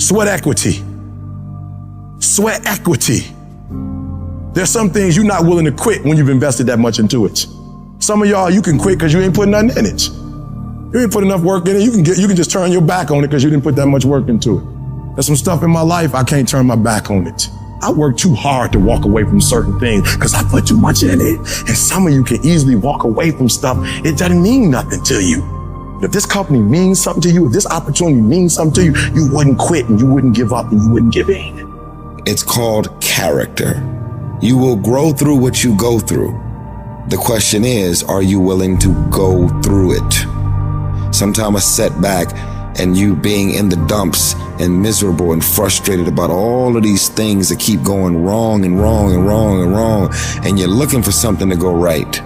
Sweat equity. Sweat equity. There's some things you're not willing to quit when you've invested that much into it. Some of y'all, you can quit because you ain't putting nothing in it. You ain't put enough work in it. You can just turn your back on it because you didn't put that much work into it. There's some stuff in my life, I can't turn my back on it. I work too hard to walk away from certain things because I put too much in it. And some of you can easily walk away from stuff. It doesn't mean nothing to you. If this company means something to you, if this opportunity means something to you, you wouldn't quit and you wouldn't give up and you wouldn't give in. It's called character. You will grow through what you go through. The question is, are you willing to go through it? Sometimes a setback and you being in the dumps and miserable and frustrated about all of these things that keep going wrong and wrong and wrong and wrong, and you're looking for something to go right.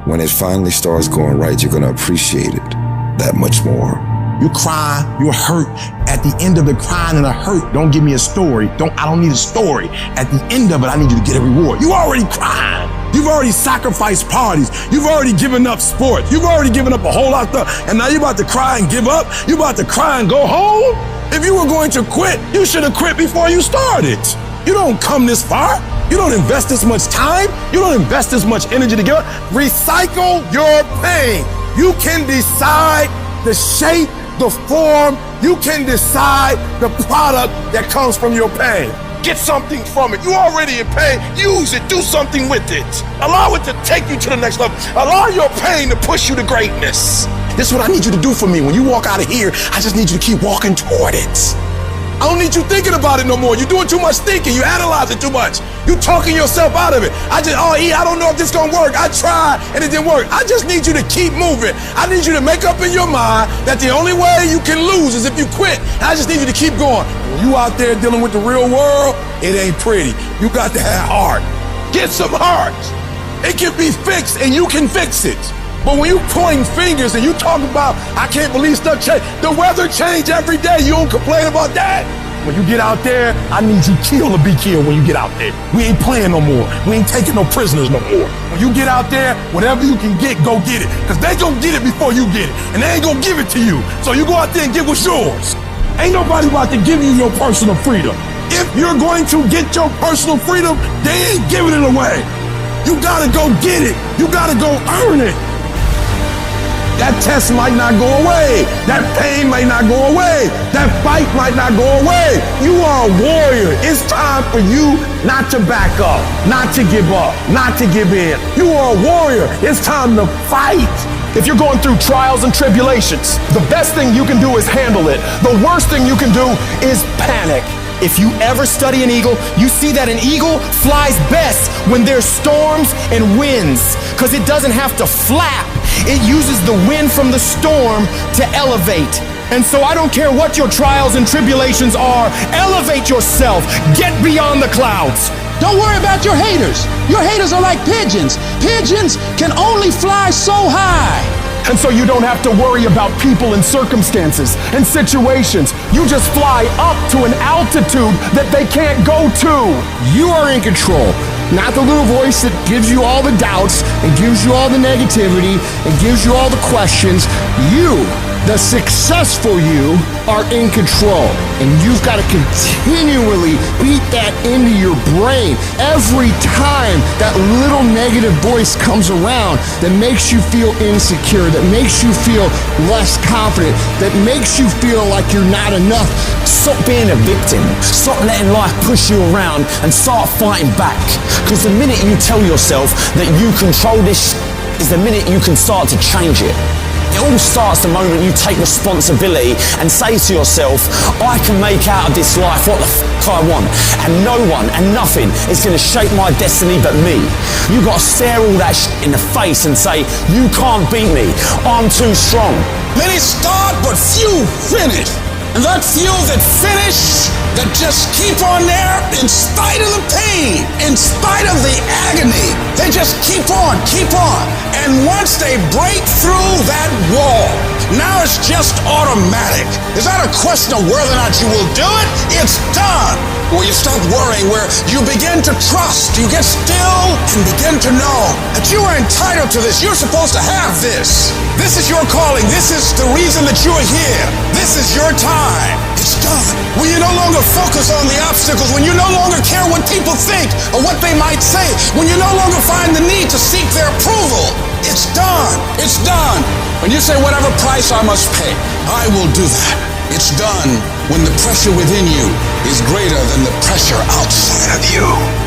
When it finally starts going right, you're going to appreciate it that much more. You cry, you're hurt. At the end of the crying and the hurt, don't give me a story. I don't need a story. At the end of it, I need you to get a reward. You already cried. You've already sacrificed parties. You've already given up sports. You've already given up a whole lot of stuff. And now you're about to cry and give up. You're about to cry and go home. If you were going to quit, you should have quit before you started. You don't come this far. You don't invest this much time. You don't invest this much energy to give up. Recycle your pain. You can decide the shape, the form. You can decide the product that comes from your pain. Get something from it. You already in pain. Use it. Do something with it. Allow it to take you to the next level. Allow your pain to push you to greatness. This is what I need you to do for me. When you walk out of here, I just need you to keep walking toward it. I don't need you thinking about it no more. You're doing too much thinking. You analyze it too much. You're talking yourself out of it. I don't know if this is gonna work. I tried and it didn't work. I just need you to keep moving. I need you to make up in your mind that the only way you can lose is if you quit. And I just need you to keep going. When you out there dealing with the real world, it ain't pretty. You got to have heart. Get some heart. It can be fixed and you can fix it. But when you pointing fingers and you talk about, I can't believe stuff change. The weather change every day. You don't complain about that. When you get out there, I need you kill or be killed when you get out there. We ain't playing no more. We ain't taking no prisoners no more. When you get out there, whatever you can get, go get it. Because they gonna get it before you get it. And they ain't gonna give it to you. So you go out there and get what's yours. Ain't nobody about to give you your personal freedom. If you're going to get your personal freedom, they ain't giving it away. You gotta go get it. You gotta go earn it. That test might not go away. That pain might not go away. That fight might not go away. You are a warrior. It's time for you not to back up, not to give up, not to give in. You are a warrior. It's time to fight. If you're going through trials and tribulations, the best thing you can do is handle it. The worst thing you can do is panic. If you ever study an eagle, you see that an eagle flies best when there's storms and winds, because it doesn't have to flap. It uses the wind from the storm to elevate. And so I don't care what your trials and tribulations are, elevate yourself, get beyond the clouds. Don't worry about your haters. Your haters are like pigeons. Pigeons can only fly so high. And so you don't have to worry about people and circumstances and situations. You just fly up to an altitude that they can't go to. You are in control. Not the little voice that gives you all the doubts and gives you all the negativity and gives you all the questions. You, the successful you, are in control. And you've got to continually beat that into your brain every time that little negative voice comes around that makes you feel insecure, that makes you feel less confident, that makes you feel like you're not enough. Stop being a victim. Stop letting life push you around and start fighting back. Because the minute you tell yourself that you control this is the minute you can start to change it. It all starts the moment you take responsibility and say to yourself, I can make out of this life what the I want, and no one and nothing is going to shape my destiny but me. You got to stare all that in the face and say, you can't beat me, I'm too strong. Many start, but few finish. And that few that finish, that just keep on there in spite of the pain, in spite of the agony, they just keep on. And once they break through that wall, now it's just automatic. It's not a question of whether or not you will do it, it's done. Where you stop worrying, where you begin to trust, you get still and begin to know that you are entitled to this. You're supposed to have this. This is your calling. This is the reason that you are here. This is your time. It's done. When you no longer focus on the obstacles, when you no longer care what people think or what they might say, when you no longer find the need to seek their approval, it's done. It's done. When you say whatever price I must pay, I will do that. It's done when the pressure within you is greater than the pressure outside of you.